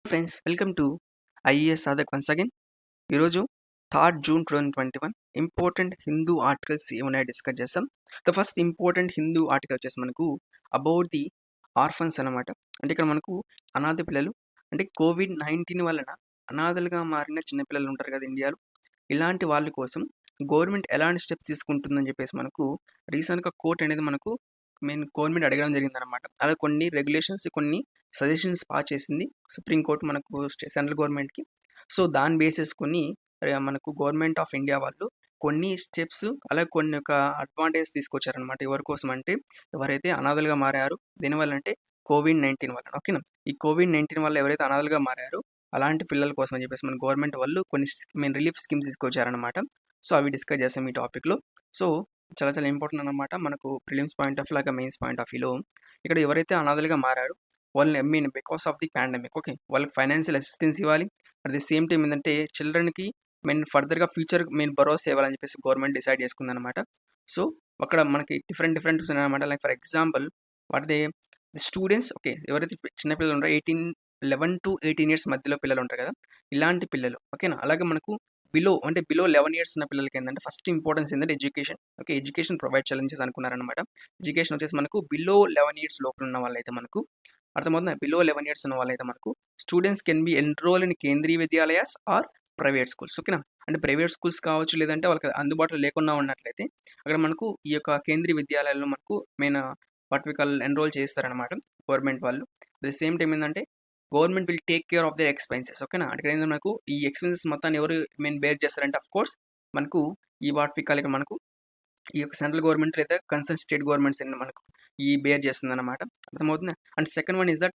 Friends, welcome to IAS సాధక్ once again. ఈరోజు 3 June 2021 important Hindu articles ఏమున్నాయో discuss చేస్తాం. The first important Hindu article వచ్చేసి మనకు అబౌట్ ది ఆర్ఫన్స్ అనమాట. అంటే ఇక్కడ మనకు అనాథ పిల్లలు, అంటే కోవిడ్-19 వలన అనాథలుగా మారిన చిన్నపిల్లలు ఉంటారు కదా ఇండియాలో. ఇలాంటి వాళ్ళ కోసం గవర్నమెంట్ ఎలాంటి స్టెప్స్ తీసుకుంటుందని చెప్పేసి మనకు రీసెంట్గా కోర్ట్ అనేది మనకు గవర్నమెంట్ అడగడం జరిగిందనమాట. అలా కొన్ని రెగ్యులేషన్స్, కొన్ని సజెషన్స్ పాస్ చేసింది సుప్రీం కోర్ట్ మనకు సెంట్రల్ గవర్నమెంట్కి. సో దాన్ని బేస్ చేసుకొని మనకు గవర్నమెంట్ ఆఫ్ ఇండియా వాళ్ళు కొన్ని స్టెప్స్, అలాగే కొన్ని ఒక అడ్వాంటేజ్ తీసుకొచ్చారనమాట. ఎవరి కోసం అంటే ఎవరైతే అనాథలుగా మారారు, దీనివల్ల అంటే కోవిడ్-19 వల్ల, ఓకేనా. ఈ కోవిడ్-19 వల్ల ఎవరైతే అనాథలుగా మారారో అలాంటి పిల్లల కోసం అని చెప్పేసి మన గవర్నమెంట్ వాళ్ళు కొన్ని రిలీఫ్ స్కీమ్స్ తీసుకొచ్చారనమాట. సో అవి డిస్కస్ చేస్తాం ఈ టాపిక్లో. సో చాలా చాలా ఇంపార్టెంట్ అనమాట మనకు ప్రిలిమ్స్ పాయింట్ ఆఫ్ లాగా మెయిన్స్ పాయింట్ ఆఫ్ వ్యూలో. ఇక్కడ ఎవరైతే అనాథలుగా మారారో వాళ్ళని because of the pandemic, okay, వాళ్ళకి ఫైనాన్షియల్ అసిస్టెన్స్ ఇవ్వాలి. అట్ ది సేమ్ టైం ఏంటంటే చిల్డ్రన్కి ఫర్దర్గా ఫ్యూచర్ భరోసా ఇవ్వాలని చెప్పేసి గవర్నమెంట్ డిసైడ్ చేసుకుందనమాట. సో అక్కడ మనకి డిఫరెంట్ ఉన్నాయన్నమాట. లైక్ ఫర్ ఎగ్జాంపుల్ వాటిదే స్టూడెంట్స్, ఓకే, ఎవరైతే చిన్నపిల్లలు ఉంటారో 11 to 18 ఇయర్స్ మధ్యలో పిల్లలు ఉంటారు కదా, ఇలాంటి పిల్లలు, ఓకేనా. అలాగే మనకు బిలో 11 ఇయర్స్ ఉన్న పిల్లలకి ఏంటంటే ఫస్ట్ ఇంపార్టెన్స్ ఏంటంటే ఎడ్యుకేషన్, ఓకే, ఎడ్యుకేషన్ ప్రొవైడ్ చేయాలని అనుకున్నారనమాట. ఎడ్యుకేషన్ వచ్చేసి మనకు బిలో 11 ఇయర్స్ లోపల ఉన్న వాళ్ళైతే మనకు అర్థమవుతుంది. బిలో 11 ఇయర్స్ ఉన్న వాళ్ళైతే మనకు students can be enrol in కేంద్రీయ విద్యాలయాస్ ఆర్ ప్రైవేట్ స్కూల్స్, ఓకేనా. అంటే ప్రైవేట్ స్కూల్స్ కావచ్చు, లేదంటే వాళ్ళకి అందుబాటులో లేకుండా ఉన్నట్లయితే అక్కడ మనకు ఈ యొక్క కేంద్రీయ విద్యాలయాల్లో మనకు మెయిన్ వాట్ ఎన్రోల్ చేస్తారనమాట గవర్నమెంట్ వాళ్ళు. అట్ ది సేమ్ టైం ఏంటంటే government will take care of their expenses, ఓకేనా. అక్కడ ఏంటంటే మనకు ఈ ఎక్స్పెన్సెస్ మొత్తాన్ని ఎవరు బేర్ చేస్తారంటే అఫ్ కోర్స్ మనకు ఈ ఇక్కడ మనకు ఈ యొక్క సెంట్రల్ గవర్నమెంట్ లేదా కన్సర్న్ స్టేట్ గవర్నమెంట్స్ అండి మనకు ఈ బేర్ చేస్తుంది అనమాట. అర్థమవుతుంది. And second one is that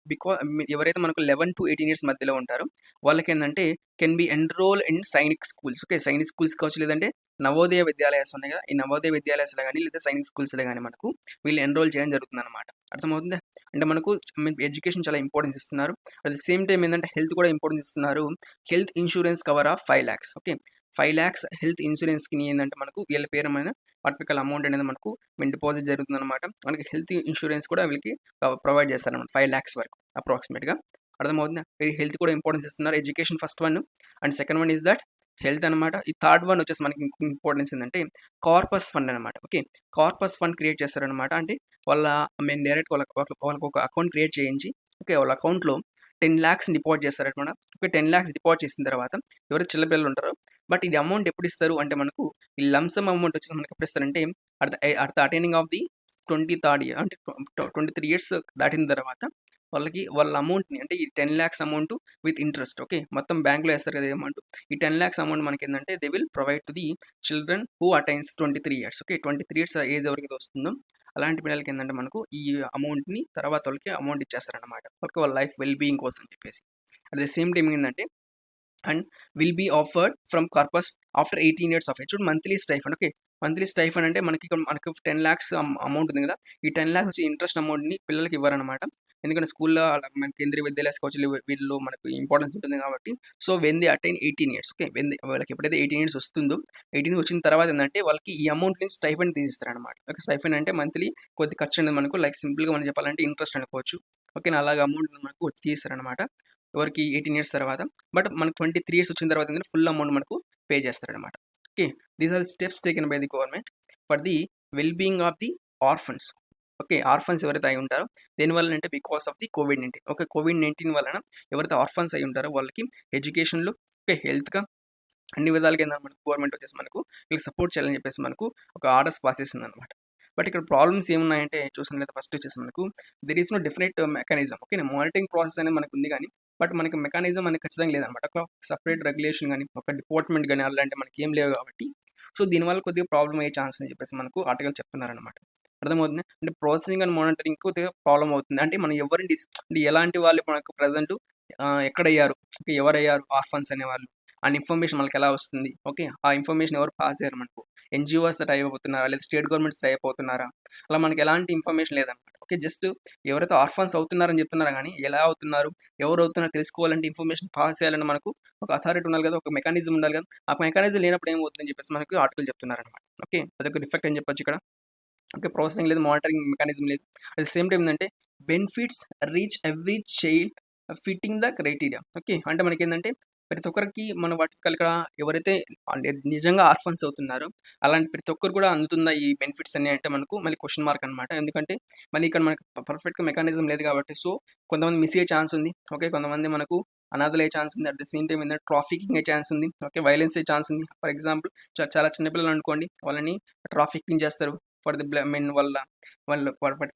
ఎవరైతే మనకు 11 to 18 ఇయర్స్ మధ్యలో ఉంటారో వాళ్ళకి ఏంటంటే can be enrol in Sainik schools, okay, Sainik schools కావచ్చు, లేదంటే నవోదయ విద్యాలయాలు ఉన్నాయి కదా, ఈ నవోదయ విద్యాలయాలు కానీ లేదా సైనిక్ స్కూల్స్లో కానీ మనకు వీళ్ళు ఎన్రోల్ చేయడం జరుగుతుంది అనమాట. అర్థమవుతుంది. అంటే మనకు ఎడ్యుకేషన్ చాలా ఇంపార్టెన్స్ ఇస్తున్నారు. అట్ ది సేమ్ టైం ఏంటంటే హెల్త్ కూడా ఇంపార్టెన్స్ ఇస్తున్నారు. Health insurance cover of 5 lakhs, okay, 5 lakhs health ఇన్సూరెన్స్కి ఏంటంటే మనకు వీళ్ళ పేరు మీద పర్టికులర్ అమౌంట్ అనేది మనకు డిపాజిట్ జరుగుతుంది అనమాట. మనకి హెల్త్ ఇన్సూరెన్స్ కూడా వీళ్ళకి ప్రొవైడ్ చేస్తారనమాట 5 lakhs వరకు అప్రాక్సిమేట్గా. అర్థమవుతుంది. హెల్త్ కూడా ఇంపార్టెన్స్ ఇస్తున్నారు. Education first one, and second one is that health అనమాట. ఈ థర్డ్ వన్ వచ్చేసి మనకి ఇంపార్టెన్స్ ఏంటంటే కార్పస్ ఫండ్ అనమాట. ఓకే, కార్పస్ ఫండ్ క్రియేట్ చేస్తారనమాట. అంటే వాళ్ళ డైరెక్ట్ వాళ్ళకి ఒక అకౌంట్ క్రియేట్ చేయించి, ఓకే, వాళ్ళ అకౌంట్లో 10 lakhs డిపాజిట్ చేస్తారనమాట. ఓకే, 10 lakhs డిపాజిట్ చేసిన తర్వాత ఎవరైతే చిన్నపిల్లలు ఉంటారో, బట్ ఇది అమౌంట్ ఎప్పుడు ఇస్తారు అంటే మనకు ఈ లంసమ్ అమౌంట్ వచ్చేసి మనకి ఎప్పుడు ఇస్తారంటే at the attaining of the 23rd year, అంటే 23 ఇయర్స్ దాటిన తర్వాత వాళ్ళకి వాళ్ళ అమౌంట్ని, అంటే ఈ 10 lakhs amount with interest, okay, మొత్తం బ్యాంక్లో వేస్తారు కదా అమౌంట్. ఈ 10 lakhs అమౌంట్ మనకి ఏంటంటే they will provide to the children who attains 23 years, okay, 23 years age ఎవరికి వస్తుందో అలాంటి పిల్లలకి ఏంటంటే మనకు ఈ అమౌంట్ని తర్వాత వాళ్ళకి అమౌంట్ ఇచ్చేస్తారనమాట. ఓకే, వాళ్ళ లైఫ్ వెల్ బీయింగ్ కోసం చెప్పేసి. అట్ ద సేమ్ టైం ఏంటంటే and will be afforded from corpus after 18 years of age. చూడండి, monthly stipend, okay, monthly stipend అంటే మనకి 10 lakhs అమౌంట్ ఉంది కదా, ఈ 10 lakhs వచ్చి ఇంట్రెస్ట్ అమౌంట్ని పిల్లలకి ఇవ్వరనమాట. ఎందుకంటే స్కూల్లో మన కేంద్రీయ విద్యాలయాలు కావచ్చు, వీటిలో మనకు ఇంపార్టెన్స్ ఉంటుంది కాబట్టి. So when the attain 18 years, okay, వాళ్ళకి ఎప్పుడైతే 18 ఇయర్స్ వస్తుందో, 18 వచ్చిన తర్వాత ఏంటంటే వాళ్ళకి ఈ అమౌంట్ని స్టైఫండ్ తీసిస్తారనమాట. ఓకే, స్టైఫండ్ అంటే మంత్లీ కొద్ది ఖర్చు అనేది మనకు, లైక్ సింపుల్గా మనం చెప్పాలంటే ఇంట్రెస్ట్ అనుకోవచ్చు. ఓకే, అలాగే అమౌంట్ మనకు తీస్తారనమాట ఎవరికి 18 ఇయర్స్ తర్వాత. బట్ మనకు 23 ఇయర్స్ వచ్చిన తర్వాత ఏంటంటే ఫుల్ అమౌంట్ మనకు పే చేస్తారనమాట. Okay, these are steps taken by the government for the well being of the orphans. Okay, orphans ఎవరైతే అయి ఉంటారో దేనివల్ల అంటే బికాస్ ఆఫ్ ది కోవిడ్-19. ఓకే, కోవిడ్-19 వలన ఎవరైతే ఆర్ఫన్స్ అయి ఉంటారో వాళ్ళకి ఎడ్యుకేషన్లో, ఓకే, హెల్త్గా అన్ని విధాలుగా ఏంటంటే మనకు గవర్నమెంట్ వచ్చేసి మనకు వీళ్ళకి సపోర్ట్ చేయాలని చెప్పేసి మనకు ఒక ఆర్డర్స్ పాస్ చేస్తుంది అనమాట. బట్ ఇక్కడ ప్రాబ్లమ్స్ ఏమున్నాయంటే చూసినట్లయితే ఫస్ట్ వచ్చేసి మనకు there is no definite mechanism. Okay, monitoring process అనేది మనకు ఉంది కానీ బట్ మనకి మెకానిజం అనేది ఖచ్చితంగా లేదనమాట. ఒక సపరేట్ రెగ్యులేషన్ కానీ ఒక డిపార్ట్మెంట్ కానీ అలాంటి మనకి ఏం లేవు కాబట్టి సో దీనివల్ల కొద్దిగా ప్రాబ్లం అయ్యే ఛాన్స్ అని చెప్పేసి మనకు ఆర్టికల్ చెప్తున్నారనమాట. అర్థమవుతుంది. అంటే ప్రాసెసింగ్ అండ్ మానిటరింగ్ కొద్దిగా ప్రాబ్లం అవుతుంది. అంటే మనం ఎవరిని అంటే ఎలాంటి వాళ్ళు మనకు ప్రజెంట్ ఎక్కడయ్యారు, ఓకే, ఎవరయ్యారు ఆర్ఫన్స్ అనేవాళ్ళు అండ్ ఇన్ఫర్మేషన్ మనకి ఎలా వస్తుంది, ఓకే, ఆ ఇన్ఫర్మేషన్ ఎవరు పాస్ అయ్యారు మనకు, ఎన్జిఓస్ టై అయిపోతున్నారా లేదా స్టేట్ గవర్నమెంట్స్ టై అయిపోతున్నారా, అలా మనకి ఎలాంటి ఇన్ఫర్మేషన్ లేదనమాట. ఓకే, జస్ట్ ఎవరైతే ఆర్ఫన్స్ అవుతున్నారని చెప్తున్నారు కానీ ఎలా అవుతున్నారు, ఎవరు అవుతున్నారో తెలుసుకోవాలంటే ఇన్ఫర్మేషన్ పాస్ చేయాలని మనకు ఒక అథారిటీ ఉండాలి కదా, ఒక మెకానిజం ఉండాలి కదా. ఆ మెకానిజం లేనప్పుడు ఏమవుతుందని చెప్పేసి మనకు ఆర్టికల్ చెప్తున్నారనమాట. ఓకే, అదొక డిఫెక్ట్ అని చెప్పొచ్చు ఇక్కడ. ఓకే, ప్రాసెసింగ్ లేదు, మానిటరింగ్ మెకానిజం లేదు. అట్ ద సేమ్ టైం ఏంటంటే benefits reach every child fitting the criteria. Okay. అంటే మనకేందంటే ప్రతి ఒక్కరికి మన వర్టికల్ ఇక్కడ ఎవరైతే నిజంగా ఆర్ఫన్స్ అవుతున్నారో అలాంటి ప్రతి ఒక్కరు కూడా అందుతుందా ఈ బెనిఫిట్స్ అన్ని అంటే మనకు మళ్ళీ క్వెషన్ మార్క్ అనమాట. ఎందుకంటే మళ్ళీ ఇక్కడ మనకు పర్ఫెక్ట్‌గా మెకానిజం లేదు కాబట్టి కొంతమంది మిస్ అయ్యే ఛాన్స్ ఉంది. ఓకే. కొంతమంది మనకు అనాథలయ్యే ఛాన్స్ ఉంది. అట్ ద సేమ్ టైమ్ ఏందంటే ట్రాఫికింగ్ అయ్యే ఛాన్స్ ఉంది. ఓకే. వైలెన్స్ అయ్యే ఛాన్స్ ఉంది. ఫర్ ఎగ్జాంపుల్ చాలా చిన్న పిల్లలు అనుకోండి వాళ్ళని ట్రాఫికింగ్ చేస్తారు. ఫర్ ది మీన్ వాళ్ళు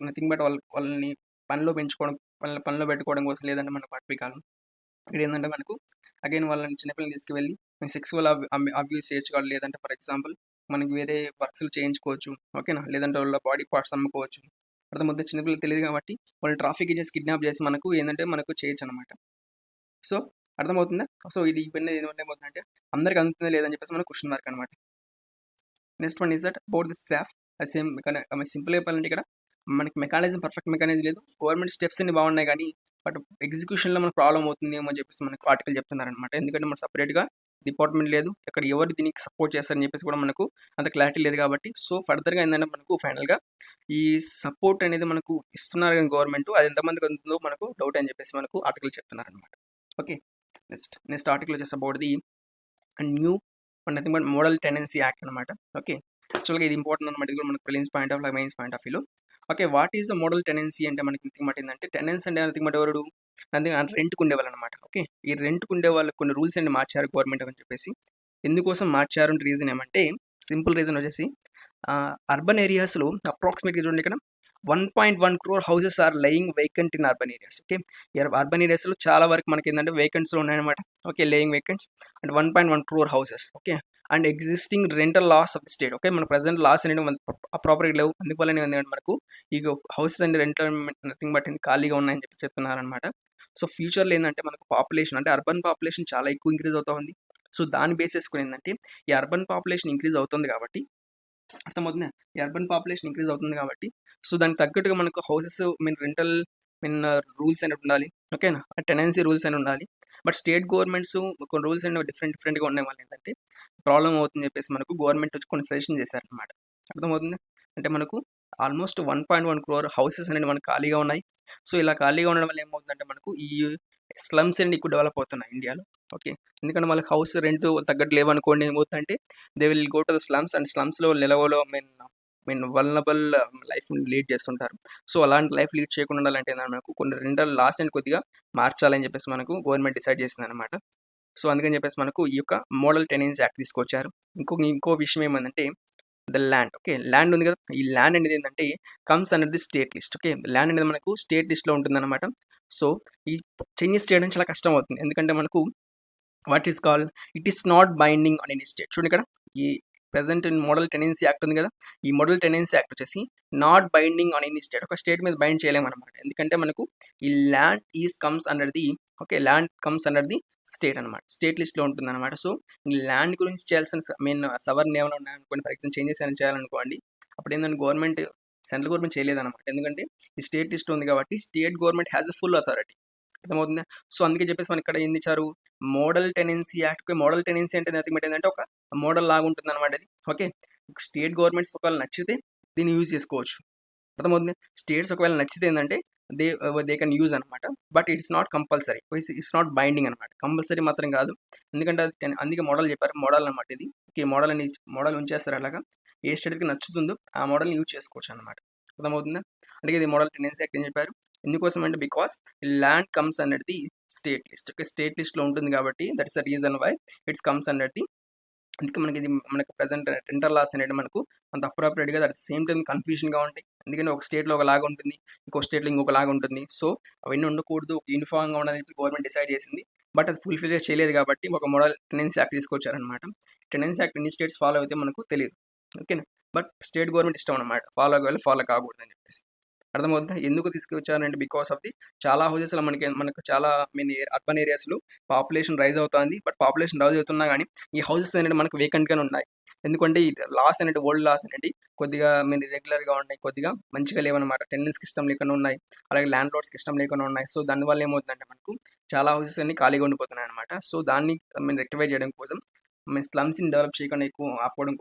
నథింగ్ బట్ వాళ్ళని పనిలో పెంచుకోవడం పనిలో పెట్టుకోవడం కోసం లేదంటే మన పట్టికాలం ఇక్కడ ఏంటంటే మనకు అగైన్ వాళ్ళని చిన్నపిల్లల్ని తీసుకువెళ్ళి సెక్సువల్ అబ్యూస్ చేయొచ్చు కాదు లేదంటే ఫర్ ఎగ్జాంపుల్ మనకి వేరే వర్క్స్లు చేయించుకోవచ్చు ఓకేనా లేదంటే వాళ్ళ బాడీ పార్ట్స్ అమ్ముకోవచ్చు అర్థమవుతుంది చిన్నపిల్లలు తెలియదు కాబట్టి వాళ్ళు ట్రాఫిక్ చేసి కిడ్నాప్ చేసి మనకు ఏంటంటే మనకు చేయొచ్చు అనమాట సో అర్థమవుతుందా సో ఇది ఇవన్నీ ఏమవుతుందంటే అందరికి అందుతుందా లేదని చెప్పేసి మనకు క్వశ్చన్ మార్క్ అనమాట next one is that about the staff same simple చెప్పాలంటే ఇక్కడ మనకి మెకానిజం పర్ఫెక్ట్ మెకానిజం లేదు గవర్నమెంట్ స్టెప్స్ అన్ని బాగున్నాయి కానీ బట్ ఎగ్జిక్యూషన్లో మనకు ప్రాబ్లం అవుతుంది ఏమో అని చెప్పేసి మనకు ఆర్టికల్ చెప్తున్నారనమాట ఎందుకంటే మనకు సపరేట్గా డిపార్ట్మెంట్ లేదు ఇక్కడ ఎవరు దీనికి సపోర్ట్ చేస్తారని చెప్పేసి కూడా మనకు అంత క్లారిటీ లేదు కాబట్టి సో ఫర్దర్గా ఏంటంటే మనకు ఫైనల్గా ఈ సపోర్ట్ అనేది మనకు ఇస్తున్నారు కానీ గవర్నమెంట్ అది ఎంతమందికి అందుతుందో మనకు డౌట్ అని చెప్పేసి మనకు ఆర్టికల్ చెప్తున్నారనమాట ఓకే నెక్స్ట్ ఆర్టికల్ వచ్చేసి about the new nothing but model tenancy act అనమాట ఓకే యాక్చువల్గా ఇది ఇంపార్టెంట్ అనమాట ఇది కూడా మనకు prelims point of mains point of వ్యూలో okay what is the model tenancy అంటే మనకి నథింగ్ బట్ ఏంటంటే టెనెన్స్ అంటే నథింగ్ బట్ ఎవరు రెంట్కి ఉండేవాళ్ళు అనమాట ఓకే ఈ రెంట్కి ఉండే వాళ్ళకి కొన్ని రూల్స్ అన్ని మార్చారు గవర్నమెంట్ అని చెప్పేసి ఎందుకోసం మార్చారు అంటే రీజన్ ఏమంటే సింపుల్ రీజన్ వచ్చేసి అర్బన్ ఏరియాస్లో అప్రాక్సిమేట్గా చూడండి ఇక్కడ 1.1 crore houses are lying vacant in urban areas okay urban ఏరియాస్లో చాలా వరకు మనకి ఏంటంటే వేకెంట్స్లో ఉన్నాయన్నమాట okay laying vacants and 1.1 crore houses okay and existing rental laws of the state okay మన ప్రజెంట్ లాస్ అనేది ప్రాపర్గా లేవు అందువల్ల ఏంటంటే మనకు ఈ houses and rental nothing but ఖాళీగా ఉన్నాయని చెప్పి చెప్తున్నారనమాట సో ఫ్యూచర్లో ఏంటంటే మనకు పాపులేషన్ అంటే అర్బన్ పాపులేషన్ చాలా ఎక్కువ ఇంక్రీజ్ అవుతా ఉంది సో దాన్ని బేస్ చేసుకుని ఏంటంటే ఈ అర్బన్ పాపులేషన్ ఇంక్రీజ్ అవుతుంది కాబట్టి అర్థమవుతుంది ఈ అర్బన్ పాపులేషన్ ఇంక్రీజ్ అవుతుంది కాబట్టి సో దానికి తగ్గట్టుగా మనకు హౌసెస్ రెంటల్ రూల్స్ అనేవి ఉండాలి ఓకేనా టెనెన్సీ రూల్స్ అని ఉండాలి బట్ స్టేట్ గవర్నమెంట్స్ కొన్ని రూల్స్ అనేవి డిఫరెంట్గా ఉన్నాయి వాళ్ళు ఏంటంటే ప్రాబ్లం అవుతుందని చెప్పేసి మనకు గవర్నమెంట్ వచ్చి కొన్ని సజెషన్ చేశారనమాట అర్థమవుతుంది అంటే మనకు ఆల్మోస్ట్ 1.1 crore హౌసెస్ అనేవి మనకు ఖాళీగా ఉన్నాయి సో ఇలా ఖాళీగా ఉండడం వల్ల ఏమవుతుందంటే మనకు ఈ స్లమ్స్ అనేవి ఎక్కువ డెవలప్ అవుతున్నాయి ఇండియాలో ఓకే ఎందుకంటే వాళ్ళకి హౌస్ రెంట్ తగ్గట్టు లేవనుకోండి ఏమవుతుందంటే they will go to the slums and స్లమ్స్లో నిలవలో వల్నబుల్ లైఫ్ లీడ్ చేస్తుంటారు సో అలాంటి లైఫ్ లీడ్ చేయకుండా ఉండాలంటే మనకు కొన్ని రెండల్ లాస్ అండ్ కొద్దిగా మార్చాలని చెప్పేసి మనకు గవర్నమెంట్ డిసైడ్ చేసింది అనమాట సో అందుకని చెప్పేసి మనకు ఈ యొక్క మోడల్ టెనెన్సీ యాక్ట్ తీసుకొచ్చారు ఇంకో విషయం ఏమందంటే ద ల్యాండ్ ఓకే ల్యాండ్ ఉంది కదా ఈ ల్యాండ్ అనేది ఏంటంటే comes under the state list okay land అనేది మనకు స్టేట్ లిస్ట్లో ఉంటుంది అనమాట సో ఈ చేంజెస్ చేయడం చాలా కష్టం అవుతుంది ఎందుకంటే మనకు what is called it is not binding on any state చూడండి ఇక్కడ ఈ ప్రెసెంట్ మోడల్ టెనెన్సీ యాక్ట్ ఉంది కదా ఈ మోడల్ టెనెన్సీ యాక్ట్ వచ్చేసి not binding on any state ఒక స్టేట్ మీద బైండ్ చేయలేము అనమాట ఎందుకంటే మనకు ఈ land comes under the okay land comes under the state అనమాట స్టేట్ లిస్ట్లో ఉంటుంది అనమాట సో ఈ ల్యాండ్ గురించి చేయాల్సిన సవరణ ఏమైనా ఉన్నాయనుకోండి ఫర్ ఎగ్జాంపుల్ చేంజెస్ ఏమైనా చేయాలనుకోండి అప్పుడు ఏంటంటే గవర్నమెంట్ సెంట్రల్ గవర్నమెంట్ చేయలేదన్నమాట ఎందుకంటే ఈ స్టేట్ లిస్ట్ ఉంది కాబట్టి state government has a full authority అర్థమవుతుంది సో అందుకే చెప్పేసి మనకి ఇక్కడ ఏం ఇచ్చారు model tenancy act model tenancy అంటే ఏంటంటే ఒక మోడల్ లాగా ఉంటుంది అనమాట ఇది ఓకే స్టేట్ గవర్నమెంట్స్ ఒకవేళ నచ్చితే దీన్ని యూజ్ చేసుకోవచ్చు అర్థమవుతుంది స్టేట్స్ ఒకవేళ నచ్చితే ఏంటంటే దే కెన్ యూజ్ అనమాట but it's not compulsory it's not binding అనమాట కంపల్సరీ మాత్రం కాదు ఎందుకంటే అది అందుకే మోడల్ చెప్పారు మోడల్ అనమాట ఇది ఓకే మోడల్ ఉంచేస్తారు అలాగా ఏ స్టేట్కి నచ్చుతుందో ఆ మోడల్ని యూజ్ చేసుకోవచ్చు అనమాట అర్థమవుతుందా అంటే ఇది మోడల్ టెనెన్సీ యాక్ట్ అని చెప్పారు ఎందుకోసం అంటే because land comes under the state list okay state లిస్ట్లో ఉంటుంది కాబట్టి that is the reason why it's comes under the అందుకే మనకు ప్రజెంట్ రెంటల్ లాస్ అనేది మనకు అంత అప్రాపరేట్గా అట్ సేమ్ టైం కన్ఫ్యూజన్గా ఉంటాయి ఎందుకంటే ఒక స్టేట్లో ఒకలాగా ఉంటుంది ఇంకో స్టేట్లో ఇంకొకలాగా ఉంటుంది సో అవన్నీ ఉండకూడదు ఒక యూనిఫామ్గా ఉండాలని చెప్పి గవర్నమెంట్ డిసైడ్ చేసింది బట్ అది ఫుల్ఫిల్గా చేయలేదు కాబట్టి ఒక మోడల్ టెనెన్సీ యాక్ట్ తీసుకొచ్చారనమాట టెనెన్సీ యాక్ట్ ఎన్ని స్టేట్స్ ఫాలో అయితే మనకు తెలియదు ఓకేనా బట్ స్టేట్ గవర్నమెంట్ ఇష్టం అనమాట ఫాలో అవ్వాలి ఫాలో కాకూడదు అని చెప్పేసి అర్థమవుతుందా ఎందుకు తీసుకొచ్చారంటే బికాస్ ఆఫ్ ది చాలా హౌసెస్లో మనకు చాలా అర్బన్ ఏరియాస్లో పాపులేషన్ రైజ్ అవుతుంది బట్ పాపులేషన్ రైజ్ అవుతున్నా కానీ ఈ హౌసెస్ అనేది మనకు వేకెంట్గానే ఉన్నాయి ఎందుకంటే ఈ లాస్ అనేది ఓల్డ్ లాస్ అనేది కొద్దిగా రెగ్యులర్గా ఉన్నాయి కొద్దిగా మంచిగా లేవన్నమాట టెనెంట్స్కి ఇష్టం లేకుండా ఉన్నాయి అలాగే ల్యాండ్ లార్డ్స్కి ఇష్టం లేకుండా ఉన్నాయి సో దానివల్ల ఏమవుతుందంటే మనకు చాలా హౌసెస్ అన్ని ఖాళీగా ఉండిపోతున్నాయి అనమాట సో దాన్ని రెక్టిఫై చేయడం కోసం స్లమ్స్ని డెవలప్ చేయకుండా ఎక్కువ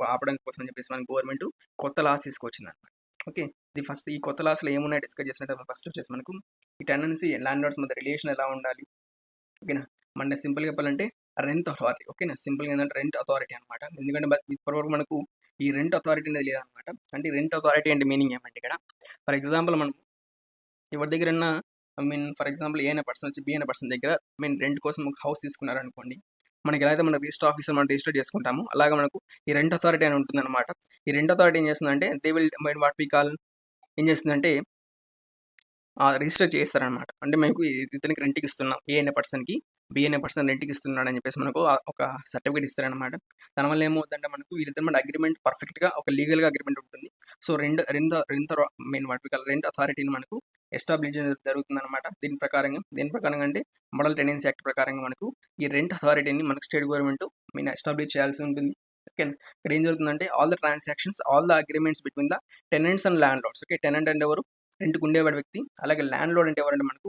ఆపడం కోసం అని చెప్పేసి మన గవర్నమెంట్ కొత్త లాస్ తీసుకొచ్చింది అనమాట ఓకే ఇది ఫస్ట్ ఈ కొత్త లాస్లో ఏమున్నాయి డిస్కస్ చేసినట్టు ఫస్ట్ వచ్చేసి మనకు ఈ టెనెన్సీ ల్యాండ్ లార్డ్స్ మధ్య రిలేషన్ ఎలా ఉండాలి, ఓకేనా. మన సింపుల్గా చెప్పాలంటే రెంట్ అథారిటీ, ఓకేనా. సింపుల్గా ఏంటంటే రెంట్ అథారిటీ అనమాట. ఎందుకంటే ఇప్పటివరకు మనకు ఈ రెంట్ అథారిటీ అనేది లేదనమాట. అంటే రెంట్ అథారిటీ అంటే మీనింగ్ ఏమంటే ఇక్కడ ఫర్ ఎగ్జాంపుల్ మనం ఎవరి దగ్గరన్నా ఫర్ ఎగ్జాంపుల్ ఏ అనే పర్సన్ వచ్చి బి అనే పర్సన్ దగ్గర రెంట్ కోసం ఒక హౌస్ తీసుకున్నారనుకోండి. మనకి ఎలా అయితే మన రిజిస్టర్ ఆఫీసర్ మనం రిజిస్టర్ చేసుకుంటాము, అలాగే మనకు ఈ రెంట్ అథారిటీ అని ఉంటుందన్నమాట. ఈ రెంట్ అథారిటీ ఏం చేస్తుందంటే they will what we call ఏం చేస్తుందంటే రిజిస్టర్ చేస్తారనమాట. అంటే మేము ఇతనికి రెంట్కి ఇస్తున్నాం, ఏ అనే పర్సన్కి బి అనే పర్సన్ రెంట్కి ఇస్తున్నాడు అని చెప్పేసి మనకు ఒక సర్టిఫికేట్ ఇస్తారనమాట. దానివల్ల ఏమవుతుందంటే మనకు వీళ్ళిద్దరి మన అగ్రిమెంట్ పర్ఫెక్ట్గా ఒక లీగల్గా అగ్రిమెంట్ ఉంటుంది. సో రెంట్ అథారిటీని మనకు ఎస్టాబ్లిష్ జరుగుతుంది అనమాట. దీని ప్రకారంగా అంటే మోడల్ టెనెన్సీ యాక్ట్ ప్రకారంగా మనకు ఈ రెంట్ అథారిటీని మనకు స్టేట్ గవర్నమెంట్ ఎస్టాబ్లిష్ చేయాల్సి ఉంటుంది. ఓకే, ఇక్కడ ఏం జరుగుతుందంటే all the transactions, all the agreements between the tenants and landlords. Okay, tenant అంటే ఎవరు, రెంట్కి ఉండేవాడు వ్యక్తి. అలాగే ల్యాండ్ లోడ్ అంటే ఎవరంటే మనకు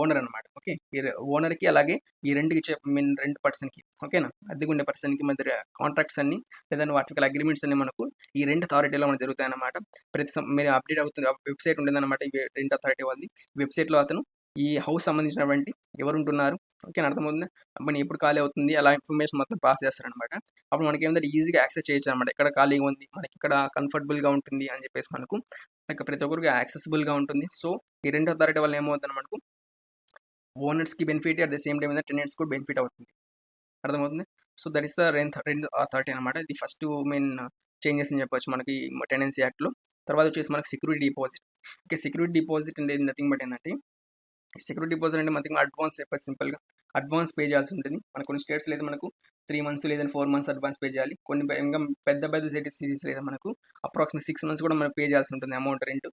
ఓనర్ అనమాట. ఓకే, ఈ ఓనర్కి అలాగే ఈ రెంట్కి ఇచ్చే రెంట్ పర్సన్కి, ఓకేనా, అద్దెకు ఉండే పర్సన్కి మధ్య కాంట్రాక్ట్స్ అన్ని లేదా వాటికల్ అగ్రిమెంట్స్ అన్ని మనకు ఈ రెంట్ అథారిటీలో మనకు జరుగుతాయి అనమాట. మీరు అప్డేట్ అవుతుంది, వెబ్సైట్ ఉంటుంది అనమాట ఈ రెంట్ అథారిటీ వాళ్ళది. వెబ్సైట్లో అతను ఈ హౌస్ సంబంధించినటువంటి ఎవరు ఉంటున్నారు, ఓకే, అర్థమవుతుంది, మనం ఎప్పుడు ఖాళీ అవుతుంది అలా ఇన్ఫర్మేషన్ మొత్తం పాస్ చేస్తారనమాట. అప్పుడు మనకి ఏంటంటే ఈజీగా యాక్సెస్ చేయొచ్చు అనమాట. ఎక్కడ ఖాళీగా ఉంది, మనకి ఇక్కడ కంఫర్టబుల్గా ఉంటుంది అని చెప్పేసి మనకు ప్రతి ఒక్కరికి యాక్సెసిబుల్గా ఉంటుంది. సో ఈ రెంట్ అథారిటీ వల్ల ఏమవుతుంది మనకు ఓనర్స్కి benefit, at the same time tenants కూడా బెనిఫిట్ అవుతుంది. అర్థమవుతుంది. So that is the rent authority అనమాట. ఇది ఫస్ట్ మెయిన్ చేంజెస్ అని చెప్పొచ్చు మనకి టెనెన్సీ యాక్ట్లో. తర్వాత వచ్చేసి మనకి security deposit. Okay, security deposit అంటే నథింగ్ బట్ ఏంటంటే సెక్యూరిటీ డిపాజిట్ అంటే మనకి అడ్వాన్స్ చెప్పేసి సింపుల్గా అడ్వాన్స్ పే చేయాల్సి ఉంటుంది. మన కొన్ని స్టేట్స్ లేదా మనకు 3 months లేదా 4 months అడ్వాన్స్ పే చేయాలి. కొన్ని ఇంకా పెద్ద సిటీస్ లేదా మనకు అప్రాక్సిమేట్ 6 months కూడా మనం పే చేయాల్సి ఉంటుంది అమౌంట్ రెంట్.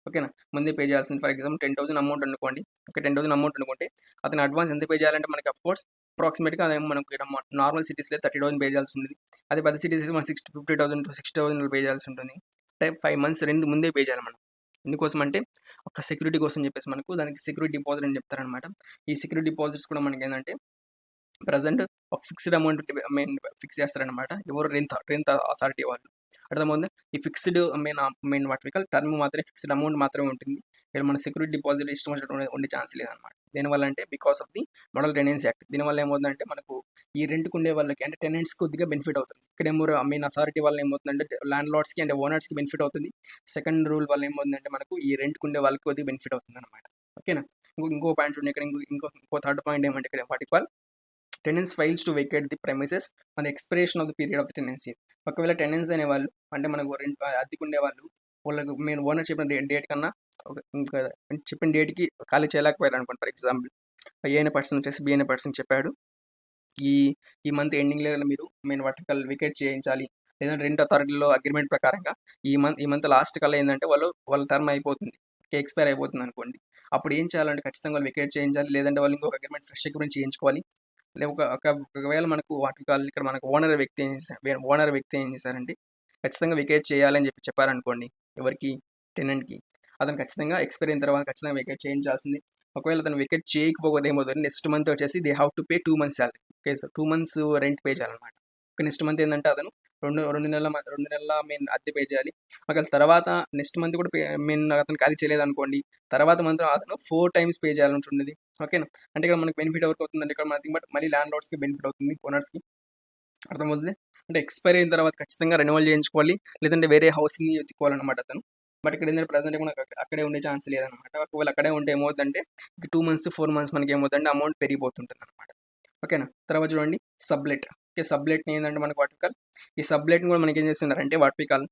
ఓకేనా, ముందే పే చేయాల్సింది. ఫర్ ఎగ్జాంపుల్ 10,000 అమౌంట్ అనుకోండి. ఓకే, 10,000 అమౌంట్ అనుకుంటే అతను అడ్వాన్స్ ఎంత పే చేయాలంటే మనకి అఫ్కోర్స్ అప్రాక్సిమేట్గా అదే మనకు ఇక్కడ నార్మల్ సిటీస్లో 30,000 పే చేయాల్సి ఉంటుంది. అదే పెద్ద సిటీస్ అయితే మనం 50,000 to 60,000 పే చేయాల్సి ఉంటుంది. అంటే 5 months రెంట్ ముందే పే చేయాలి మనం. ఎందుకోసం అంటే ఒక సెక్యూరిటీ కోసం చెప్పేసి మనకు దానికి సెక్యూరిటీ డిపాజిట్ అని చెప్తారనమాట. ఈ సెక్యూరిటీ డిపాజిట్స్ కూడా మనకి ఏంటంటే ప్రజెంట్ ఒక ఫిక్స్డ్ అమౌంట్ ఫిక్స్ చేస్తారనమాట. ఎవరు రెంట్ అథారిటీ వాళ్ళు. అర్థమవుతుంది. ఈ ఫిక్స్డ్ వాటి టర్మ్ మాత్రమే, ఫిక్స్డ్ అమౌంట్ మాత్రమే ఉంటుంది. ఇక్కడ మన సెక్యూరిటీ డిపాజిట్ ఇష్టం వచ్చినట్టు ఉండే ఛాన్స్ లేదనమాట. దీనివల్ల అంటే because of the model tenancy act. దీనివల్ల ఏమవుతుందంటే మనకు ఈ రెంట్కి ఉండే వాళ్ళకి అంటే టెనెంట్స్ కొద్దిగా బెనిఫిట్ అవుతుంది. ఇక్కడ ఏమో అథారిటీ వల్ల ఏమవుతుందంటే ల్యాండ్ లార్డ్స్కి అంటే ఓనర్స్కి బెనిఫిట్ అవుతుంది. సెకండ్ రూల్ వల్ల ఏమవుతుందంటే మనకు ఈ రెంట్కి ఉండే వాళ్ళకి కొద్దిగా బెనిఫిట్ అవుతుంది అనమాట. ఓకేనా, ఇంకో పాయింట్ ఉంది ఇక్కడ. ఇంకో థర్డ్ పాయింట్ ఏమంటే ఇక్కడ వాటి tenants fails to vacate the premises on the expiration of the period of the tenancy. ఒకవేళ టెనెన్స్ అనేవాళ్ళు అంటే మనకు అద్దెకుండే వాళ్ళు వాళ్ళకు ఓనర్ చెప్పిన డేట్ కన్నా ఇంకా చెప్పిన డేట్కి ఖాళీ చేయలేకపోయారు అనుకోండి. ఫర్ ఎగ్జాంపుల్ ఏ అనే పర్సన్ వచ్చేసి బి అనే పర్సన్ చెప్పాడు, ఈ ఈ మంత్ ఎండింగ్లో మీరు వర్టికల్ వికెట్ చేయించాలి, లేదంటే రెంట్ అథారిటీలో అగ్రిమెంట్ ప్రకారంగా ఈ మంత్ లాస్ట్ కల్లా ఏంటంటే వాళ్ళ టర్మ్ అయిపోతుంది, ఎక్స్పైర్ అయిపోతుంది అనుకోండి. అప్పుడు ఏం చేయాలంటే ఖచ్చితంగా వాళ్ళు వికెట్ చేయించాలి, లేదంటే వాళ్ళు ఇంకొక అగ్రిమెంట్ ఫ్రెష్ అగ్రిమెంట్ చేయించుకోవాలి. ఒకవేళ మనకు ఇక్కడ మనకు ఓనర్ వ్యక్తి ఏం చేశారంటే ఖచ్చితంగా వికెట్ చేయాలని చెప్పారనుకోండి ఎవరికి, టెనెంట్కి. అతను ఖచ్చితంగా ఎక్స్పైర్ అయిన తర్వాత ఖచ్చితంగా వికెట్ చేయించాల్సింది. ఒకవేళ అతను వికెట్ చేయకపోతే ఏమవుతుంది, నెక్స్ట్ మంత్ వచ్చేసి they have to pay 2 months salary. Okay, so 2 months rent pay చేయాలన్నమాట. నెక్స్ట్ మంత్ ఏంటంటే అతను రెండు నెలల అద్దె పే చేయాలి. ఒకవేళ తర్వాత నెక్స్ట్ మంత్ కూడా అతను ఖాళీ చేయలేదు అనుకోండి, తర్వాత మంత్ అతను 4 times పే చేయాలని ఉంటుంది. ఓకేనా, అంటే ఇక్కడ మనకి బెనిఫిట్ ఎవరికి అవుతుందంటే ఇక్కడ మనకి బట్ మళ్ళీ ల్యాండ్ లార్డ్స్కి బెనిఫిట్ అవుతుంది, ఓనర్స్కి. అర్థమవుతుంది. అంటే ఎక్స్పైర్ అయిన తర్వాత ఖచ్చితంగా రెన్యువల్ చేయించుకోవాలి, లేదంటే వేరే హౌస్ని వెతుక్కోవాలన్నమాట అతను. బట్ ఇక్కడ ఏంటంటే ప్రజెంట్ మనకు అక్కడే ఉండే ఛాన్స్ లేదనమాట. ఒకవేళ అక్కడే ఉంటే ఏమవుతుందంటే 2 months 4 months మనకి ఏమవుతుందంటే అమౌంట్ పెరిగిపోతుంటుంది అనమాట. ఓకేనా, తర్వాత చూడండి సబ్లెట్. ఓకే, సబ్లెట్ని ఏంటంటే మనకు వాటికల్ ఈ సబ్లెట్ని కూడా మనకి ఏం చేస్తున్నారంటే వాటికల్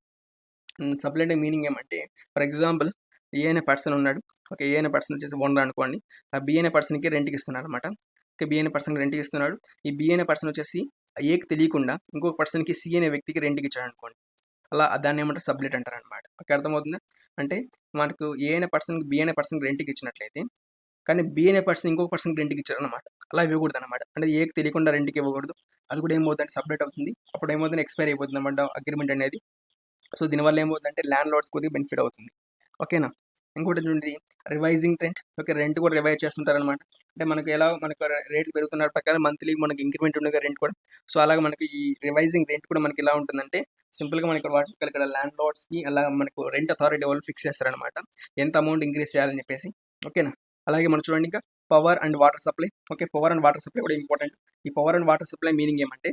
సబ్లెట్ మీనింగ్ ఏమంటే ఫర్ ఎగ్జాంపుల్ ఏ అనే పర్సన్ ఉన్నాడు. ఓకే, ఏ అనే పర్సన్ వచ్చేసి ఓనర్ అనుకోండి. ఆ బి అనే పర్సన్కి రెంట్కి ఇస్తున్నారు అనమాట. ఓకే, బి అనే పర్సన్కి రెంట్కి ఇస్తున్నాడు. ఈ బి అనే పర్సన్ వచ్చేసి ఏకి తెలియకుండా ఇంకొక పర్సన్కి సి అనే వ్యక్తికి రెంట్కి ఇచ్చాడు అనుకోండి. అలా దాన్ని ఏమంటారు సబ్లెట్ అంటారు అనమాట. ఓకే, అర్థమవుతుంది. అంటే మనకు ఏ అనే పర్సన్కి బి అనే పర్సన్కి రెంట్కి ఇచ్చినట్లయితే కానీ బి అనే పర్సన్ ఇంకొక పర్సన్కి రెంట్కి ఇచ్చారు అనమాట. అలా ఇవ్వకూడదు అనమాట. అంటే ఏకి తెలియకుండా రెంట్కి ఇవ్వకూడదు. అది కూడా ఏమవుతుందంటే సబ్లెట్ అవుతుంది. అప్పుడు ఏమవుతుంది, ఎక్స్పైర్ అయిపోతుంది అనమాట అగ్రిమెంట్ అనేది. సో దీనివల్ల ఏమవుతుందంటే ల్యాండ్ లార్డ్స్ కొద్దిగా బెనిఫిట్ అవుతుంది. ఓకేనా, ఇంకోటి చూడండి రివైజింగ్ రెంట్. ఓకే, రెంట్ కూడా రివైజ్ చేస్తుంటారు అనమాట. అంటే మనకు రేట్లు పెరుగుతున్న ప్రకారం మంత్లీ మనకి ఇంక్రిమెంట్ ఉండగా రెంట్ కూడా. సో అలాగే మనకి ఈ రివైజింగ్ రెంట్ కూడా మనకి ఎలా ఉంటుందంటే సింపుల్గా మనకి ఇక్కడ ల్యాండ్ లార్డ్స్కి అలా మనకు రెంట్ అథారిటీ వాళ్ళు ఫిక్స్ చేస్తారనమాట ఎంత అమౌంట్ ఇంక్రీజ్ చేయాలని చెప్పేసి. ఓకేనా. అలాగే మనం చూడండి ఇంకా power and water supply. Okay, power and water supply కూడా ఇంపార్టెంట్. ఈ power and water supply meaning ఏమంటే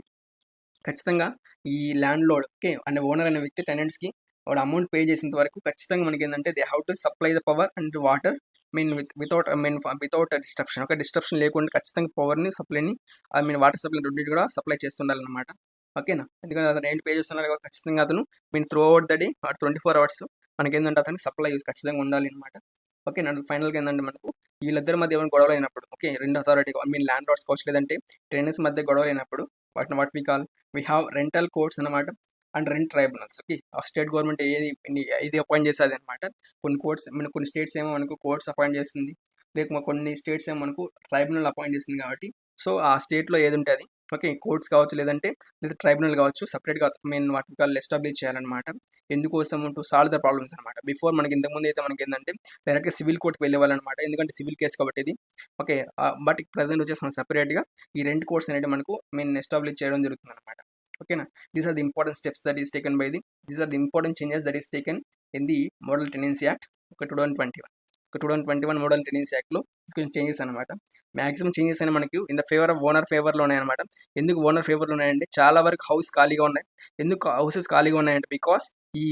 ఖచ్చితంగా ఈ land load okay and owner అనే వ్యక్తి టెనెంట్స్కి వాడు అమౌంట్ పే చేసేంత వరకు ఖచ్చితంగా మనకి ఏంటంటే they have to supply the power and water without disruption. ఒక డిస్ట్రప్షన్ లేకుండా ఖచ్చితంగా పవర్ని సప్లైని వాటర్ సప్లై రెండింటి కూడా సప్లై చేస్తుండాలన్నమాట. ఓకేనా, ఎందుకంటే అతను ఏంటి పే చేస్తున్నారు కాబట్టి ఖచ్చితంగా అతను through out the day 24 hours మనకి ఏంటంటే అతనికి సప్లై ఖచ్చితంగా ఉండాలి అనమాట. ఓకే అండ్ ఫైనల్గా ఏంటంటే మనకు వీళ్ళిద్దరి మధ్య ఏమైనా గొడవలు అయినప్పుడు ఓకే రెండు అథారిటీ ల్యాండ్ లార్డ్స్ కావచ్చు లేదంటే టెనెంట్స్ మధ్య గొడవలు అయినప్పుడు what we call we have rental courts అనమాట అండ్ రెంట్ ట్రైబ్యునల్స్. ఓకే, ఆ స్టేట్ గవర్నమెంట్ ఏది అపాయింట్ చేసేది అనమాట. కొన్ని కోర్ట్స్ కొన్ని స్టేట్స్ ఏమో మనకు కోర్ట్స్ అపాయింట్ చేస్తుంది, లేక కొన్ని స్టేట్స్ ఏమో మనకు ట్రైబ్యునల్ అపాయింట్ చేస్తుంది. కాబట్టి సో ఆ స్టేట్లో ఏది ఉంటే అది ఓకే కోర్ట్స్ కావచ్చు లేదా ట్రైబ్యునల్ కావచ్చు సపరేట్గా వాటి కాల్ ఎస్టాబ్లిష్ చేయాలన్నమాట. ఎందుకోసం టు సాల్వ్ ద ప్రాబ్లమ్స్ అనమాట. బిఫోర్ మనకి ఇంతకుముందు అయితే మనకి ఏంటంటే డైరెక్ట్గా సివిల్ కోర్ట్కి వెళ్ళేవాళ్ళనమాట, ఎందుకంటే సివిల్ కేసు కాబట్టి ఇది. ఓకే, బట్ ప్రజెంట్ వచ్చేసి మనం సపరేట్గా ఈ రెంట్ కోర్ట్స్ అనేది మనకు ఎస్టాబ్లిష్ చేయడం జరుగుతుంది అనమాట. ఓకేనా, these are the important steps that is taken by these are the important changes that is taken in the model tenancy act ఒక 2021 మోడల్ టెనెన్సీ యాక్ట్లో కొంచెం చేంజెస్ అనమాట. మ్యాక్సిమం చేంజెస్ అని మనకి in the favour of owner ఫేవర్లో ఉన్నాయన్నమాట. ఎందుకు owner ఫేవర్లో ఉన్నాయంటే చాలా వరకు హౌస్ ఖాళీగా ఉన్నాయి. ఎందుకు హౌసెస్ ఖాళీగా ఉన్నాయంటే బికాస్ ఈ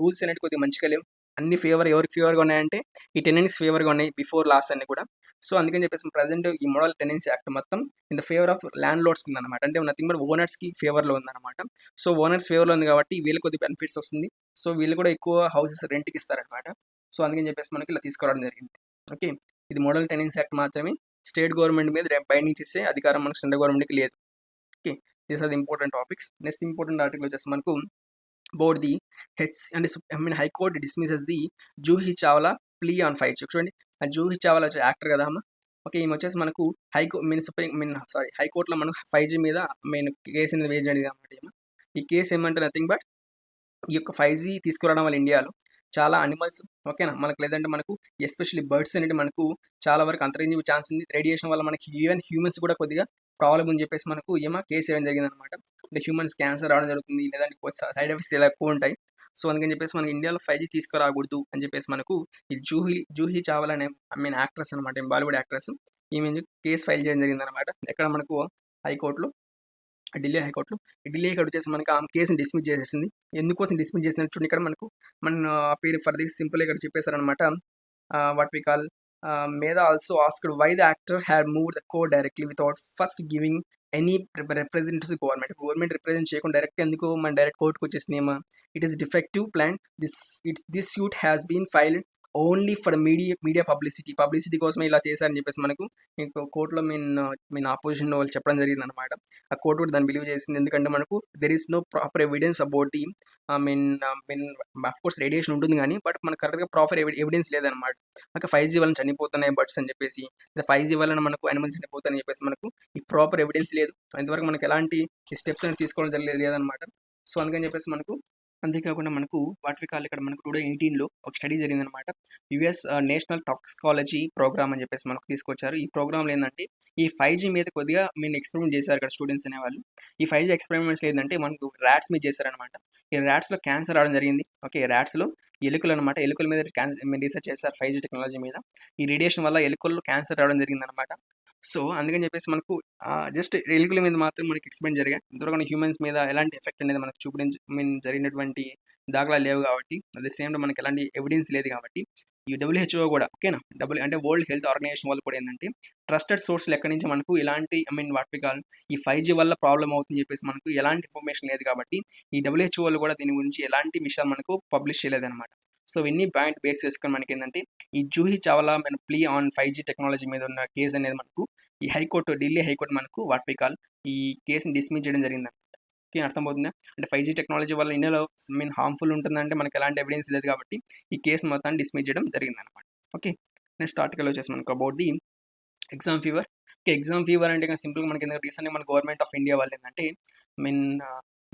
రూల్స్ అనేవి కొద్దిగా మంచిగా లేవు. అన్ని ఎవరికి ఫేవర్గా ఉన్నాయంటే ఈ టెనెంట్స్ ఫేవర్గా ఉన్నాయి బిఫోర్ లాస్ అన్ని కూడా. సో అందుకని చెప్పేసి ప్రజెంట్ ఈ మోడల్ టెనెన్సీ యాక్ట్ మొత్తం in the favour of land loads ఉందన్నమాట. అంటే నథింగ్ బట్ ఓనర్స్కి ఫేవర్లో ఉందన్నమాట. సో ఓనర్స్ ఫేవర్లో ఉంది కాబట్టి వీళ్ళకి కొద్దిగా బెనిఫిట్స్ వస్తుంది. సో వీళ్ళు కూడా ఎక్కువ హౌసెస్ రెంట్కి ఇస్తారనమాట. సో అందుకని చెప్పేసి మనకి ఇలా తీసుకురావడం జరిగింది. ఓకే, ఇది మోడల్ టెనెన్సీ యాక్ట్ మాత్రమే. స్టేట్ గవర్నమెంట్ మీద బైండింగ్ చేసే అధికారం మనకు సెంట్రల్ గవర్నమెంట్కి లేదు. Okay, these are the important topics. Next important article వచ్చేసి మనకు about the high court dismisses the Juhi Chawla plea on 5G. చూడండి, ఆ జూహీ చావ్లా యాక్టర్ కదా అమ్మ. ఓకే, ఈమె వచ్చేసి మనకు హైకోర్టులో మనకు 5G మీద కేసు అనేది వేజ్ అడిగింది అనమాట. ఈ కేసు ఏమంటే నథింగ్ బట్ ఈ యొక్క 5G తీసుకురావడం వల్ల ఇండియాలో చాలా అనిమల్స్ ఓకేనా మనకు లేదంటే మనకు ఎస్పెషల్లీ బర్డ్స్ అనేది మనకు చాలా వరకు అంతరించే ఛాన్స్ ఉంది. రేడియేషన్ వల్ల మనకి ఈవెన్ హ్యూమన్స్ కూడా కొద్దిగా ప్రాబ్లం అని చెప్పేసి మనకు కేసు వేయడం జరిగింది అనమాట. అంటే హ్యూమన్స్ క్యాన్సర్ రావడం జరుగుతుంది, లేదంటే సైడ్ ఎఫెక్ట్స్ ఇలా ఎక్కువ ఉంటాయి. సో అందుకని చెప్పేసి మనకి ఇండియాలో 5G తీసుకురాకూడదు అని చెప్పేసి మనకు ఈ జూహీ చావ్లా అనే యాక్ట్రెస్ అనమాట, బాలీవుడ్ యాక్ట్రెస్. ఈమె కేసు ఫైల్ చేయడం జరిగింది అనమాట. ఎక్కడ మనకు హైకోర్టులో, ఢిల్లీ హైకోర్టులో. ఢిల్లీ హైకోర్టు వచ్చేసి మనకి ఆ కేసుని డిస్మిస్ చేసేసింది. ఎందుకోసం డిస్మిస్ చేసింది చూడండి, ఇక్కడ మనకు పేరు ఫర్ ది సింపుల్ ఇక్కడ చెప్పేశారనమాట. What we call Medha also asked why the actor had move the court directly without first giving any represent the government represent చేయకుండా డైరెక్ట్ ఎందుకు మన డైరెక్ట్ కోర్టుకు వచ్చేసింది ఏమో. It is defective plan. This suit has been filed only for media publicity కోసమే ఇలా చేశారని చెప్పేసి మనకు కోర్టులో ఆపోజిషన్ వాళ్ళు చెప్పడం జరిగింది అనమాట. ఆ కోర్టు కూడా దాన్ని బిలీవ్ చేసింది, ఎందుకంటే మనకు there is no proper evidence about the of course radiation ఉంటుంది కానీ బట్ మనకు కరెక్ట్గా ప్రాపర్ ఎవిడెన్స్ లేదనమాట. మనకు 5G వల్ల చనిపోతున్నాయి బర్డ్స్ అని చెప్పేసి, 5G వలన మనకు అనిమల్స్ చనిపోతాయని చెప్పేసి మనకు ఈ ప్రాపర్ ఎవిడెన్స్ లేదు. ఇంతవరకు మనకు ఎలాంటి స్టెప్స్ అనేది తీసుకోవడం లేదనమాట. సో అందుకని చెప్పేసి మనకు అంతేకాకుండా మనకు వాట్ వి కాల్ ఇక్కడ మనకు 2018లో ఒక స్టడీ జరిగిందనమాట. యుఎస్ నేషనల్ టాక్సికాలజీ ప్రోగ్రామ్ అని చెప్పేసి మనకు తీసుకొచ్చారు. ఈ ప్రోగ్రామ్లో ఏంటంటే ఈ 5G మీద కొద్దిగా ఎక్స్పెరిమెంట్ చేశారు ఇక్కడ స్టూడెంట్స్ అనేవాళ్ళు. ఈ 5G ఎక్స్పెరిమెంట్స్ ఏంటంటే మనకు ర్యాట్స్ మీద చేశారనమాట. ఈ ర్యాట్స్లో క్యాన్సర్ రావడం జరిగింది. ఓకే, ర్యాట్స్లో ఎలుకలు అనమాట, ఎలుకల మీద రీసెర్చ్ చేశారు 5G టెక్నాలజీ మీద. ఈ రేడియేషన్ వల్ల ఎలుకల్లో క్యాన్సర్ రావడం జరిగిందనమాట. సో అందుకని చెప్పేసి మనకు జస్ట్ ఎలుకల మీద మాత్రం మనకి ఎక్స్పెరిమెంట్ జరిగాయి. ఇంతవరకు హ్యూమన్స్ మీద ఎలాంటి ఎఫెక్ట్ అనేది మనకు జరిగినటువంటి దాఖలా లేవు కాబట్టి, అట్ ద సేమ్ టైం మనకి ఎలాంటి ఎవిడెన్స్ లేదు కాబట్టి ఈ WHO కూడా ఓకేనా అంటే వరల్డ్ హెల్త్ ఆర్గనైజేషన్ వాళ్ళు కూడా ఏంటంటే ట్రస్టెడ్ సోర్స్లు ఎక్కడి నుంచి మనకు ఇలాంటి వాట్ వి కాల్ ఈ 5G వల్ల ప్రాబ్లం అవుతుందని చెప్పేసి మనకు ఎలాంటి ఇన్ఫర్మేషన్ లేదు కాబట్టి ఈ WHO వాళ్ళు కూడా దీని గురించి ఎలాంటి విషయాలు మనకు పబ్లిష్ చేయలేదన్నమాట. సో ఇన్ని పాయింట్ బేస్ చేసుకొని మనకి ఏంటంటే ఈ Juhi Chawla plea on 5G technology మీద ఉన్న కేసు అనేది మనకు ఈ ఢిల్లీ హైకోర్టు మనకు వాట్ వి కాల్ ఈ కేసుని డిస్మిస్ చేయడం జరిగింది. ఓకే, అర్థమవుతుందా? అంటే 5G టెక్నాలజీ వల్ల ఇండియాలో హార్మ్ఫుల్ ఉంటుందంటే మనకి ఎలాంటి ఎవిడెన్స్ లేదు కాబట్టి ఈ కేసు మొత్తాన్ని డిస్మిస్ చేయడం జరిగింది అనమాట. ఓకే, నెక్స్ట్ ఆర్టికల్ వచ్చేసి మనకు about the exam fever. Okay, exam fever అంటే సింపుల్గా మనకి రీసెంట్గా మన గవర్నమెంట్ ఆఫ్ ఇండియా వాళ్ళు ఏంటంటే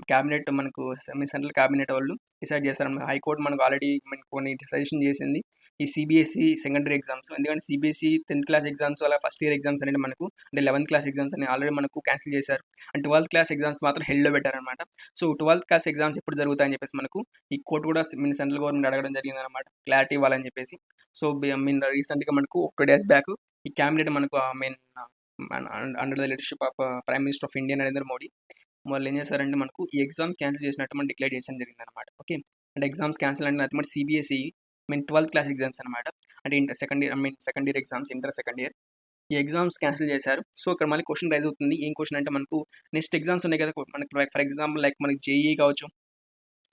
క్యాబినెట్ మనకు సెంట్రల్ క్యాబినెట్ వాళ్ళు డిసైడ్ చేశారన్నమాట. హైకోర్టు మనకు ఆల్రెడీ మనకు కొన్ని సజెషన్ చేసింది ఈ సిబిఎస్ఈ సెకండరీ ఎగ్జామ్స్. ఎందుకంటే సిబిఎస్ఈ 10th క్లాస్ ఎగ్జామ్స్ అలా ఫస్ట్ ఇయర్ ఎగ్జామ్స్ అనేది మనకు అంటే 11th క్లాస్ ఎగ్జామ్స్ అని ఆల్రెడీ మనకు క్యాన్సిల్ చేశారు. అండ్ 12th క్లాస్ ఎగ్జామ్స్ మాత్రం హెల్డ్లో పెట్టారనమాట. సో 12th క్లాస్ ఎగ్జామ్స్ ఎప్పుడు జరుగుతాయని చెప్పేసి మనకు ఈ కోర్టు కూడా సెంట్రల్ గవర్నమెంట్ అడగడం జరిగిందనమాట, క్లారిటీ ఇవ్వాలని చెప్పేసి. సో రీసెంట్గా మనకు 2 days బ్యాక్ ఈ క్యాబినెట్ మనకు under the leadership of prime minister of India Narendra Modi వాళ్ళు ఏం చేశారంటే మనకు ఈ ఎగ్జామ్ క్యాన్సిల్ చేసినట్టు మనం డిక్లేర్ చేయడం జరిగింది అనమాట. ఓకే, అంటే ఎగ్జామ్స్ క్యాన్సిల్ అంటే అది సిబిఎస్ఈ 12th క్లాస్ ఎగ్జామ్స్ అనమాట. అంటే second year exams, inter second year ఈ ఎగ్జామ్స్ క్యాన్సిల్ చేశారు. సో ఇక్కడ మళ్ళీ క్వశ్చన్ రైజ్ అవుతుంది. ఏం క్వశ్చన్ అంటే మనకు నెక్స్ట్ ఎగ్జామ్స్ ఉన్నాయి కదా మనకి, ఫర్ ఎగ్జాంపుల్ లైక్ మనకి జేఈ కావచ్చు,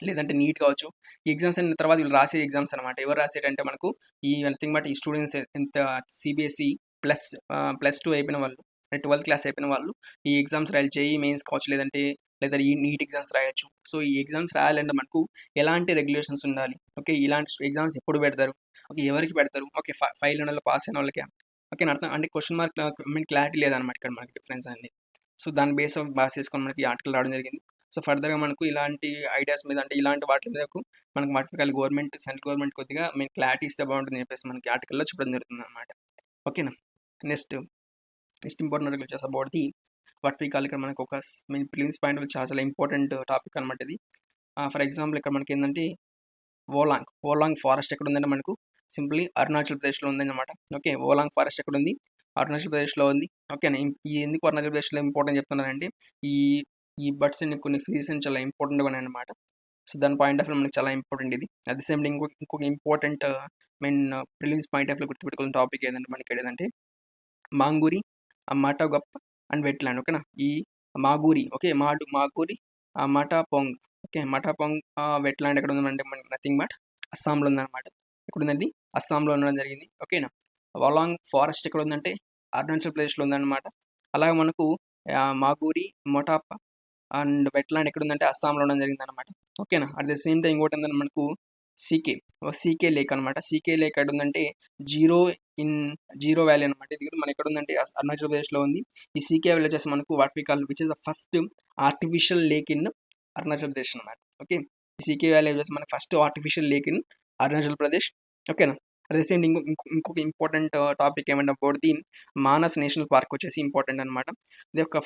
లేదంటే నీట్ కావచ్చు. ఈ ఎగ్జామ్స్ అయిన తర్వాత వీళ్ళు రాసే ఎగ్జామ్స్ అనమాట. ఎవరు రాసేటంటే మనకు ఈ నథింగ్ బట్ ఈ స్టూడెంట్స్ ఎంత సిబిఎస్ఈ +2 అయిపోయిన వాళ్ళు, 12th క్లాస్ అయిపోయిన వాళ్ళు ఈ ఎగ్జామ్స్ రాయాలి. జేఈ మెయిన్స్ కావచ్చు, లేదా ఈ నీట్ ఎగ్జామ్స్ రాయొచ్చు. సో ఈ ఎగ్జామ్స్ రాయాలంటే మనకు ఎలాంటి రెగ్యులేషన్స్ ఉండాలి, ఓకే, ఇలాంటి ఎగ్జామ్స్ ఎప్పుడు పెడతారు, ఓకే, ఎవరికి పెడతారు, ఓకే, 500 పాస్ అయిన వాళ్ళకి, ఓకే, అర్థం అంటే క్వశ్చన్ మార్క్ క్లారిటీ లేదనమాట ఇక్కడ మనకి డిఫరెన్స్ అండి. సో దాని బేస్ చేసుకొని మనకి ఆర్టికల్ రావడం జరిగింది. సో ఫర్దర్గా మనకు ఇలాంటి ఐడియాస్ మీద అంటే ఇలాంటి వాటి మీదకు మనకు వాటికాలి గవర్నమెంట్, సెంట్రల్ గవర్నమెంట్ కొద్దిగా మేము క్లారిటీ ఇస్తే బాగుంటుంది చెప్పేసి మనకి ఆర్టికల్లో చెప్పడం జరుగుతుంది అనమాట. ఓకేనా. నెక్స్ట్ ఇంపార్టెంట్ ఆర్టికల్ వచ్చేసి about the what we call ఇక్కడ మనకు ఒక ప్రిలిమ్స్ పాయింట్ చాలా చాలా ఇంపార్టెంట్ టాపిక్ అనమాట ఇది. ఫర్ ఎగ్జాంపుల్ ఇక్కడ మనకి ఏంటంటే ఓలాంగ్ ఫారెస్ట్ ఎక్కడ ఉందంటే మనకు సింప్లీ అరుణాచల్ ప్రదేశ్లో ఉందన్నమాట. ఓకే, ఓలాంగ్ ఫారెస్ట్ ఎక్కడ ఉంది, అరుణాచల్ ప్రదేశ్లో ఉంది. ఓకేనా. ఈ ఎందుకు అరుణాచల్ ప్రదేశ్లో ఇంపార్టెంట్ చెప్తున్నానంటే ఈ ఈ బర్డ్స్ కొన్ని రీజన్ చాలా ఇంపార్టెంట్గా ఉన్నాయి అనమాట. సో దాని పాయింట్ ఆఫ్ వ్యూ మనకి చాలా ఇంపార్టెంట్ ఇది. అట్ ది సేమ్ ఇంకొక important prelims point of view గుర్తుపెట్టుకున్న టాపిక్ ఏదంటే మనకి ఏదంటే మాంగూరి, మటగొప్ప అండ్ వెట్లాండ్. ఓకేనా. ఈ Maguri, okay, Maguri, Motapung, okay, Motapung wetland ఎక్కడ ఉందంటే మనకి నథింగ్ బట్ అస్సాంలో ఉందన్నమాట. ఎక్కడ ఉందండి, అస్సాంలో ఉండడం జరిగింది. ఓకేనా. ఓలాంగ్ ఫారెస్ట్ ఎక్కడ ఉందంటే అరుణాచల్ ప్రదేశ్లో ఉందన్నమాట. అలాగే మనకు మాగూరి, మొటాప అండ్ వెట్లాండ్ ఎక్కడ ఉందంటే అస్సాంలో ఉండడం జరిగింది అనమాట. ఓకేనా. అట్ ద సేమ్ టైం ఇంకోటి ఏంటంటే మనకు సీకే లేక్ అనమాట. సీకే లేక్ ఎక్కడ ఉందంటే జీరో వ్యాలీ అనమాట. ఇది కూడా మన ఎక్కడ ఉందంటే అరుణాచల్ ప్రదేశ్లో ఉంది. ఈ సీకే వ్యాలీ వచ్చేసి మనకు what we call which is the first artificial lake in Arunachal Pradesh అనమాట. ఓకే, ఈ సీకే వ్యాలీ వచ్చేసి మనకు first artificial lake in Arunachal Pradesh. ఓకేనా. అట్ ద సేమ్ ఇంకొక ఇంపార్టెంట్ టాపిక్ ఏమంటే about the Manas national park వచ్చేసి ఇంపార్టెంట్ అనమాట. ఇది ఒక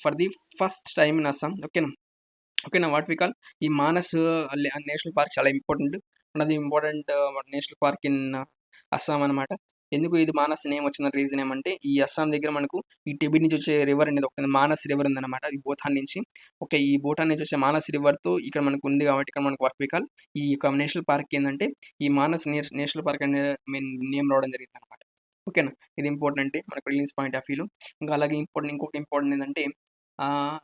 for the first time in Assam. ఓకేనా. వాట్ వి కాల్ ఈ మానస్ నేషనల్ పార్క్ చాలా ఇంపార్టెంట్. అది important national park in Assam అనమాట. ఎందుకు ఇది మానస్ నేమ్ వచ్చిన రీజన్ ఏమంటే ఈ అస్సాం దగ్గర మనకు ఈ టిబెట్ నుంచి వచ్చే రివర్ అనేది ఒకటి మానస్ రివర్ ఉందన్నమాట. ఈ భూటాన్ నుంచి. ఓకే, ఈ భూటాన్ నుంచి వచ్చే మానస్ రివర్తో ఇక్కడ మనకు ఉంది కాబట్టి ఇక్కడ మనకు వాట్ వి కాల్ ఈ యొక్క నేషనల్ పార్క్ ఏంటంటే ఈ మానస్ నేషనల్ పార్క్ అనే నేమ్ రావడం జరిగింది అనమాట. ఓకేనా. ఇది ఇంపార్టెంట్ మనకు రిలీజ్ పాయింట్ ఆఫ్ వ్యూలో. ఇంకా అలాగే ఇంకొక ఇంపార్టెంట్ ఏంటంటే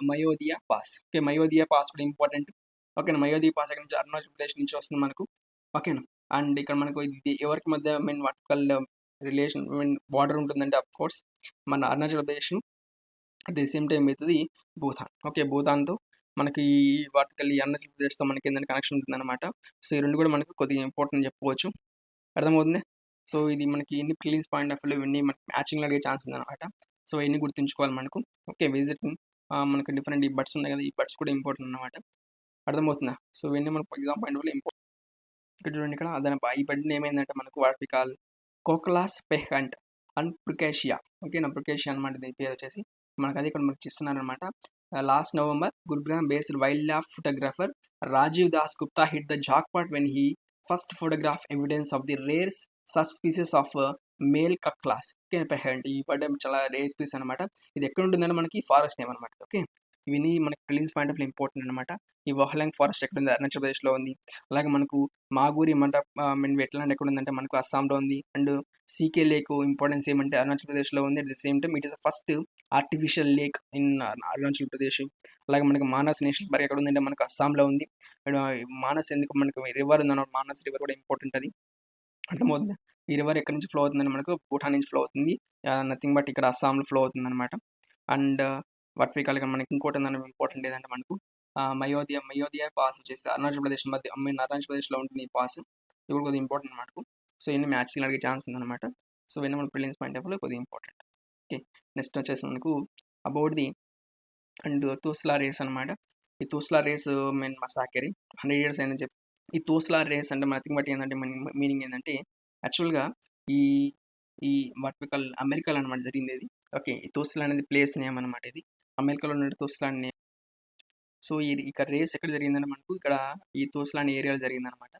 మయోదియా పాస్. ఓకే, మయోదియా పాస్ కూడా ఇంపార్టెంట్. ఓకేనా. మయోదియా పాస్ అక్కడ నుంచి అరుణాచల్ ప్రదేశ్ నుంచి వస్తుంది మనకు. ఓకేనా. అండ్ ఇక్కడ మనకు ఇది ఎవరికి మధ్య వర్టికల్ రిలేషన్ బార్డర్ ఉంటుందంటే అఫ్ కోర్స్ మన Arunachal Pradesh at the same time అవుతుంది భూతాన్. ఓకే, భూతాన్తో మనకి వర్టికల్ ఈ అరుణాచల్ ప్రదేశ్తో మనకి ఏంటంటే కనెక్షన్ ఉంటుంది అనమాట. సో ఈ రెండు కూడా మనకు కొద్దిగా ఇంపార్టెంట్ చెప్పుకోవచ్చు. అర్థమవుతుంది. సో ఇది మనకి ఎన్ని ప్రిలిమ్స్ పాయింట్ ఆఫ్ వ్యూ ఇవన్నీ మనకి మ్యాచింగ్ అడిగే ఛాన్స్ ఉందన్నమాట. సో ఇవన్నీ గుర్తుంచుకోవాలి మనకు. ఓకే, విజిట్ మనకి డిఫరెంట్ ఈ బర్డ్స్ ఉన్నాయి కదా, ఈ బర్డ్స్ కూడా ఇంపార్టెంట్ అనమాట. అర్థమవుతుందా. సో ఇవన్నీ మనకు ఎగ్జామ్ పాయింట్ వల్ల ఇంపార్టెంట్. ఇక్కడ చూడండి, ఇక్కడ దాని ఈ బర్డ్ ఏమైందంటే మనకు వాటి కాల్ కోక్లాస్ పెహంట్ అండ్ ప్రికేషియా. ఓకేనా, ప్రికేషియా అనమాట దీని పేరు వచ్చేసి. మనకు అది ఇక్కడ మనకి ఇస్తున్నారనమాట. Last November Gurugram based wildlife photographer Rajiv Das Gupta hit the jackpot when he first photograph evidence of the rare subspecies of male cuckoos. Okay, పెహంట్ ఈ బర్డ్ చాలా రేర్ స్పీస్ అనమాట. ఇది ఎక్కడ ఉంటుందంటే మనకి ఫారెస్ట్ నేమ్ అనమాట. ఓకే, ఇవన్నీ మనకి ప్రిలిమ్స్ పాయింట్ ఆఫ్ ఇంపార్టెంట్ అనమాట. ఈ వహలాంగ్ ఫారెస్ట్ ఎక్కడ ఉంది, అరుణాచల్ ప్రదేశ్లో ఉంది. అలాగే మనకు మాగూరి వెట్లాండ్ ఎక్కడ ఉందంటే మనకు అస్సాంలో ఉంది. అండ్ సీకే లేక్ ఇంపార్టెన్స్ ఏమంటే అరుణాచల్ ప్రదేశ్లో ఉంది. At the same time it is first artificial lake in Arunachal Pradesh. అలాగే మనకి మానస్ నేషనల్ పార్క్ ఎక్కడ ఉందంటే మనకు అస్సాంలో ఉంది. మానస్ ఎందుకు మనకు రివర్ ఉందన్నమాట, మానస్ రివర్ కూడా ఇంపార్టెంట్. అది అర్థమవుతుంది. ఈ రివర్ ఎక్కడి నుంచి ఫ్లో అవుతుందని మనకు భూటాన్ నుంచి ఫ్లో అవుతుంది. నథింగ్ బట్ ఇక్కడ అస్సాంలో ఫ్లో అవుతుంది అనమాట. అండ్ వాట్ వి కాల్ మనకి ఇంకోటి ఇంపార్టెంట్ ఏదంటే మనకు మయోదియా పాస్ వచ్చేసి అరుణాచల్ ప్రదేశ్ మధ్య అరుణాచల్ ప్రదేశ్లో ఉంటుంది ఈ పాస్. ఇది కూడా కొద్దిగా ఇంపార్టెంట్ మనకు. సో ఇన్ని మ్యాచ్లు అడిగే ఛాన్స్ ఉందన్నమాట. సో ఇవన్నీ మన ప్రిలిమ్స్ పాయింట్ ఆఫ్ కొద్దిగా ఇంపార్టెంట్. ఓకే, నెక్స్ట్ వచ్చేసి మనకు అబౌట్ ది అండ్ తూస్లా రేస్ అనమాట. ఈ తూస్లా రేస్ మెన్ మసాకరి 100 ఇయర్స్ అయిందని చెప్పి. ఈ తూస్లా రేస్ అంటే నథింగ్ బట్ ఏంటంటే మీనింగ్ ఏంటంటే యాక్చువల్గా ఈ ఈ వాట్ వి కాల్ అమెరికాలో అనమాట జరిగింది ఇది. ఓకే, ఈ తూస్లా అనేది ప్లేస్ నేమ్ అనమాట. ఇది అమెరికాలో ఉన్న తూస్లా అనే. సో ఇక్కడ రేస్ ఎక్కడ జరిగిందంటే మనకు ఇక్కడ ఈ తూస్లా అనే ఏరియాలో జరిగిందనమాట.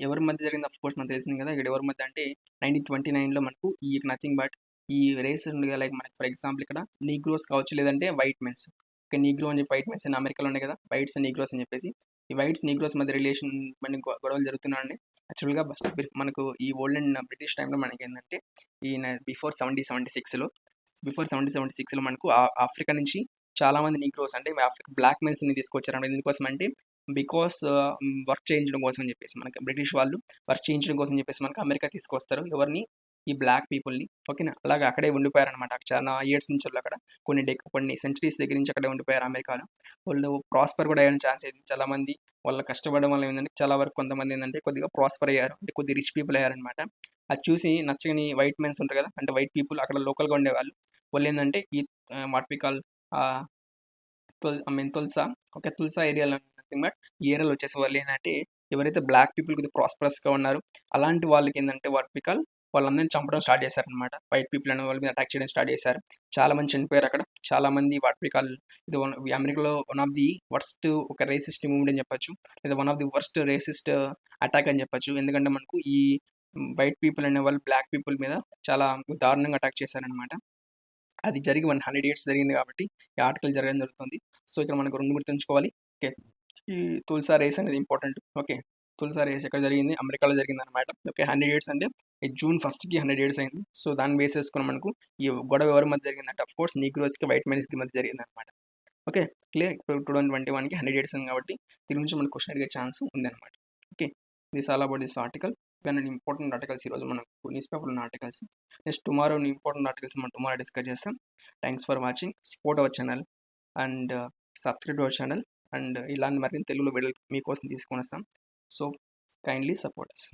ఎవరి మధ్య జరిగింది అఫ్ కోర్స్ మనకు తెలిసింది కదా. ఇక్కడ ఎవరి మధ్య అంటే 1929లో మనకు ఈ నథింగ్ బట్ ఈ రేస్ ఉంది కదా. లైక్ మనకి ఫర్ ఎగ్జాంపుల్ ఇక్కడ నీగ్రోస్ కావచ్చు, లేదంటే వైట్ మెన్స్. ఓకే, నీగ్రో అని చెప్పి వైట్ మెన్స్ అని అమెరికాలో ఉన్నాయి కదా, వైట్స్ నీగ్రోస్ అని చెప్పేసి. ఈ వైట్స్ నీగ్రోస్ మధ్య రిలేషన్ మన గొడవలు జరుగుతున్నాయండి. యాక్చువల్గా ఫస్ట్ మనకు ఈ ఓల్డ్ అండ్ బ్రిటిష్ టైంలో మనకి ఏంటంటే ఈ బిఫోర్ 1776లో మనకు ఆఫ్రికా నుంచి చాలా మంది నీగ్రోస్ అంటే ఆఫ్రికా బ్లాక్ మెన్స్ని తీసుకొచ్చారు. ఎందుకోసం అంటే బికాస్ వర్క్ చేయించడం కోసం అని చెప్పేసి మనకి బ్రిటిష్ వాళ్ళు వర్క్ చేయించడం కోసం చెప్పేసి మనకి అమెరికా తీసుకొస్తారు. ఎవరిని? ఈ బ్లాక్ పీపుల్ని. ఓకేనా, అలాగే అక్కడే ఉండిపోయారు అనమాట. చాలా ఇయర్స్ నుంచి వాళ్ళు అక్కడ కొన్ని సెంచరీస్ దగ్గర నుంచి అక్కడే ఉండిపోయారు అమెరికాలో. వాళ్ళు ప్రాస్పర్ కూడా అయ్యే ఛాన్స్ అయింది. చాలా మంది వాళ్ళ కష్టపడడం వల్ల ఏంటంటే చాలా వరకు కొంతమంది ఏంటంటే కొద్దిగా ప్రాస్పర్ అయ్యారు, అంటే కొద్దిగా రిచ్ పీపుల్ అయ్యారనమాట. అది చూసి నచ్చని వైట్ మెన్స్ ఉంటారు కదా, అంటే వైట్ పీపుల్ అక్కడ లోకల్గా ఉండేవాళ్ళు. వాళ్ళు ఏంటంటే ఈ what we call Tulsa. Okay, Tulsa ఏరియాలో నథింగ్ బట్ ఈ ఏరియాలో వచ్చేసి వాళ్ళు ఏంటంటే ఎవరైతే బ్లాక్ పీపుల్ కొద్దిగా ప్రాస్పరస్గా ఉన్నారు అలాంటి వాళ్ళకి ఏంటంటే వాట్ వి కాల్ వాళ్ళందరినీ చంపడం స్టార్ట్ చేశారనమాట. వైట్ పీపుల్ అనే వాళ్ళ మీద అటాక్ చేయడం స్టార్ట్ చేశారు. చాలా మంది చనిపోయారు అక్కడ. చాలా మంది వాట్ వి కాల్ ఇది అమెరికాలో వన్ ఆఫ్ ది వర్స్ట్ ఒక రేసిస్ట్ మూవ్మెంట్ అని చెప్పొచ్చు, లేదా one of the worst racist attack అని చెప్పొచ్చు. ఎందుకంటే మనకు ఈ వైట్ పీపుల్ అనే వాళ్ళు బ్లాక్ పీపుల్ మీద చాలా దారుణంగా అటాక్ చేశారనమాట. అది జరిగి 100 ఇయర్స్ జరిగింది కాబట్టి ఈ ఆర్టికల్ జరగడం జరుగుతుంది. సో ఇక్కడ మనకు రెండు గుర్తుంచుకోవాలి. ఓకే, ఈ తుల్సా రేస్ అనేది ఇంపార్టెంట్. ఓకే, తుల్సా రేస్ ఎక్కడ జరిగింది? అమెరికాలో జరిగింది అనమాట. ఓకే, 100 ఇయర్స్ అంటే ఈ జూన్ 1కి 100 ఇయర్స్ అయింది. సో దాన్ని బేస్ చేసుకుని మనకు ఈ గొడవ ఎవరి మధ్య జరిగిందంటే అఫ్ కోర్స్ నీగ్రోస్కి వైట్ మెన్స్కి మధ్య జరిగింది అనమాట. Okay, clear. ఇప్పుడు 2021కి 100 ఇయర్స్ ఉంది కాబట్టి దీని నుంచి మనకు క్వశ్చన్ అడిగే ఛాన్స్ ఉంది అనమాట. Okay, this all about this article. ఇవన్నీ ఇంపార్టెంట్ ఆర్టికల్స్ ఈరోజు మనకు న్యూస్ పేపర్లో ఉన్న articles. Next tomorrow important articles మనం టుమారో డిస్కస్ చేస్తాం. Thanks for watching. Support our channel and subscribe our channel. And ఇలాంటి మరిన్ని తెలుగులో వీడియోలు మీకోసం తీసుకొని వస్తాం. సో కైండ్లీ సపోర్ట్ అస్.